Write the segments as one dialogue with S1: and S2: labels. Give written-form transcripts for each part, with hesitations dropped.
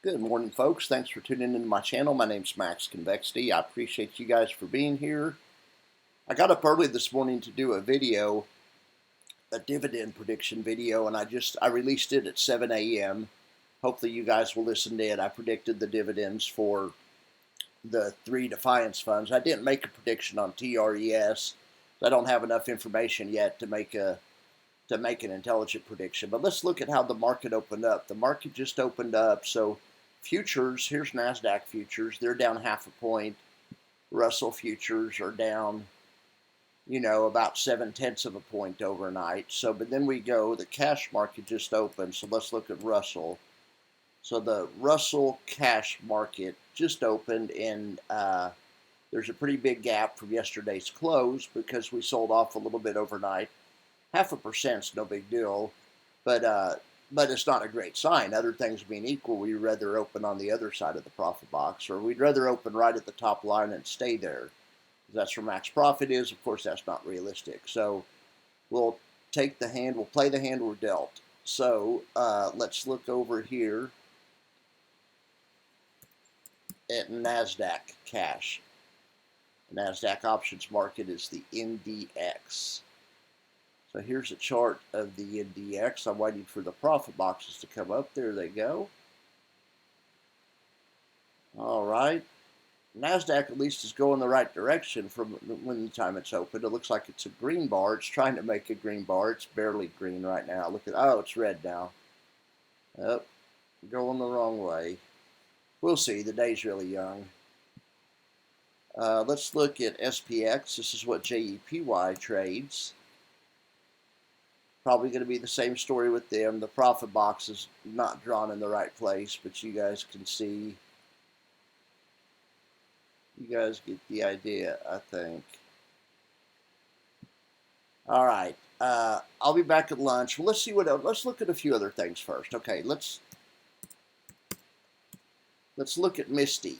S1: Good morning, folks. Thanks for tuning into my channel. My name's Max Convexity. I appreciate you guys for being here. I got up early this morning to do a video, a dividend prediction video, and I released it at 7 a.m. Hopefully you guys will listen to it. I predicted the dividends for the three Defiance funds. I didn't make a prediction on TRES. I don't have enough information yet to make an intelligent prediction. But let's look at how the market opened up. The market just opened up, so futures, here's NASDAQ futures, they're down half a point. Russell futures are down, about 7/10 of a point overnight. So, but then we go, the cash market just opened, so let's look at Russell. So the Russell cash market just opened, and there's a pretty big gap from yesterday's close because we sold off a little bit overnight. 0.5%'s no big deal, but it's not a great sign. Other things being equal, we'd rather open on the other side of the profit box, or we'd rather open right at the top line and stay there. That's where max profit is. Of course, that's not realistic. So we'll take the hand, we'll play the hand we're dealt. So let's look over here at NASDAQ cash. The NASDAQ options market is the NDX. So here's a chart of the NDX. I'm waiting for the profit boxes to come up. There they go. All right. NASDAQ at least is going the right direction from when the time it's opened. It looks like it's a green bar. It's trying to make a green bar. It's barely green right now. Look at, oh, it's red now. Oh, going the wrong way. We'll see. The day's really young. Let's look at SPX. This is what JEPY trades. Probably going to be the same story with them. The profit box is not drawn in the right place, but you guys can see. You guys get the idea, I think. All right. I'll be back at lunch. Well, let's see what else. Let's look at a few other things first. Okay, let's look at MSTY.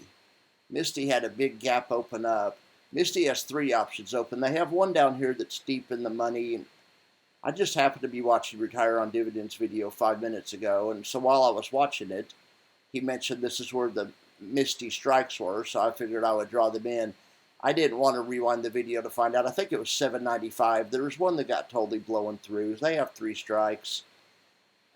S1: MSTY had a big gap open up. MSTY has three options open. They have one down here that's deep in the money. I just happened to be watching Retire on Dividends video 5 minutes ago, and so while I was watching it, he mentioned this is where the MSTY strikes were, so I figured I would draw them in. I didn't want to rewind the video to find out. I think it was 7.95. There was one that got totally blown through. They have three strikes.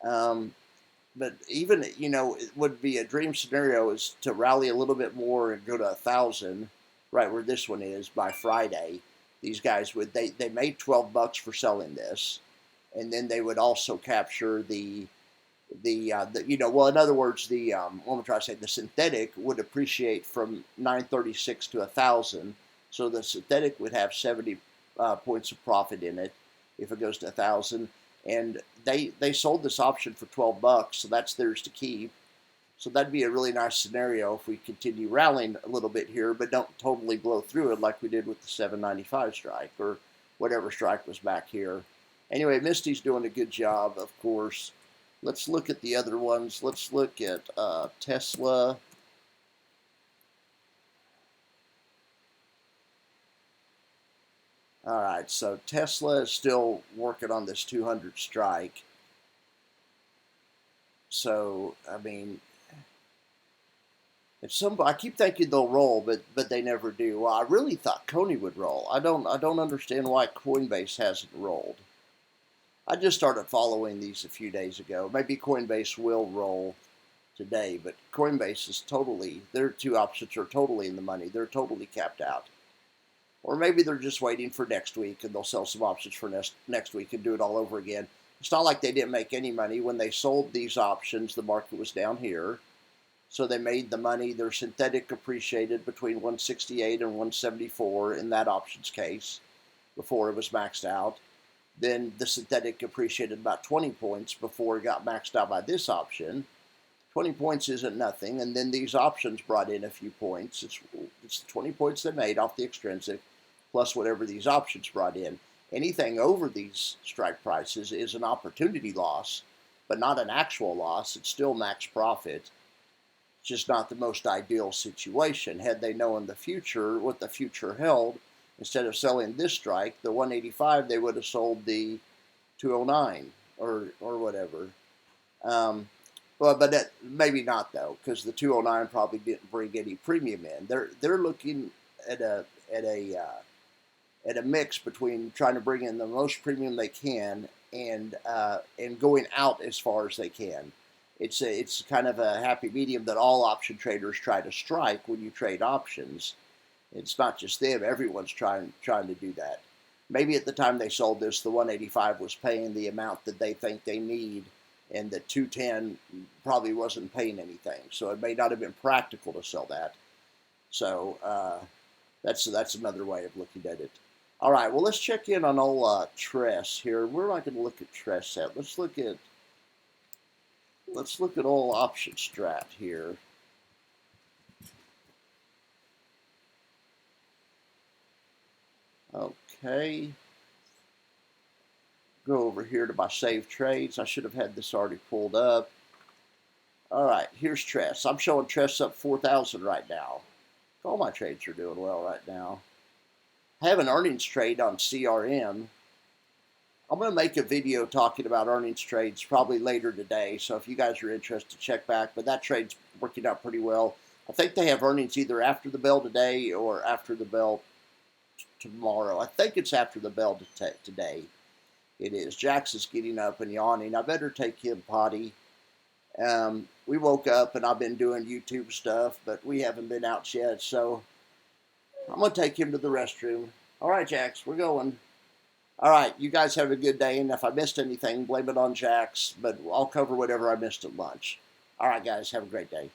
S1: But even, it would be a dream scenario is to rally a little bit more and go to 1,000, right where this one is, by Friday. These guys would, they made $12 for selling this, and then they would also capture the well, in other words, what I'm trying to say, the synthetic would appreciate from 936 to 1,000. So the synthetic would have 70 points of profit in it if it goes to 1,000. And they sold this option for $12, so that's theirs to keep. So that'd be a really nice scenario if we continue rallying a little bit here, but don't totally blow through it like we did with the 7.95 strike or whatever strike was back here. Anyway, MSTY's doing a good job, of course. Let's look at the other ones. Let's look at Tesla. All right, so Tesla is still working on this 200 strike. So, I mean, I keep thinking they'll roll, but they never do. Well, I really thought Coney would roll. I don't understand why Coinbase hasn't rolled. I just started following these a few days ago. Maybe Coinbase will roll today, but Coinbase is totally, their two options are totally in the money. They're totally capped out. Or maybe they're just waiting for next week and they'll sell some options for next week and do it all over again. It's not like they didn't make any money. When they sold these options, the market was down here. So they made the money. Their synthetic appreciated between 168 and 174 in that options case before it was maxed out. Then the synthetic appreciated about 20 points before it got maxed out by this option. 20 points isn't nothing. And then these options brought in a few points. It's 20 points they made off the extrinsic plus whatever these options brought in. Anything over these strike prices is an opportunity loss, but not an actual loss. It's still max profit. It's just not the most ideal situation. Had they known the future, what the future held, instead of selling this strike, the 185, they would have sold the 209 or whatever. Well, but maybe not though, because the 209 probably didn't bring any premium in. They're looking at a mix between trying to bring in the most premium they can and going out as far as they can. It's kind of a happy medium that all option traders try to strike when you trade options. It's not just them; everyone's trying to do that. Maybe at the time they sold this, the 185 was paying the amount that they think they need, and the 210 probably wasn't paying anything. So it may not have been practical to sell that. So that's another way of looking at it. All right, well, let's check in on old Tress here. We're not going to look at Tress yet. Let's look at old option strat here. Okay. Go over here to my save trades. I should have had this already pulled up. All right, here's Tress. I'm showing Tress up 4,000 right now. All my trades are doing well right now. I have an earnings trade on CRM. I'm going to make a video talking about earnings trades probably later today. So if you guys are interested, check back. But that trade's working out pretty well. I think they have earnings either after the bell today or after the bell tomorrow. I think it's after the bell today. It is. Jax is getting up and yawning. I better take him potty. We woke up and I've been doing YouTube stuff, but we haven't been out yet. So I'm going to take him to the restroom. All right, Jax, we're going. All right, you guys have a good day. And if I missed anything, blame it on Jax, but I'll cover whatever I missed at lunch. All right, guys, have a great day.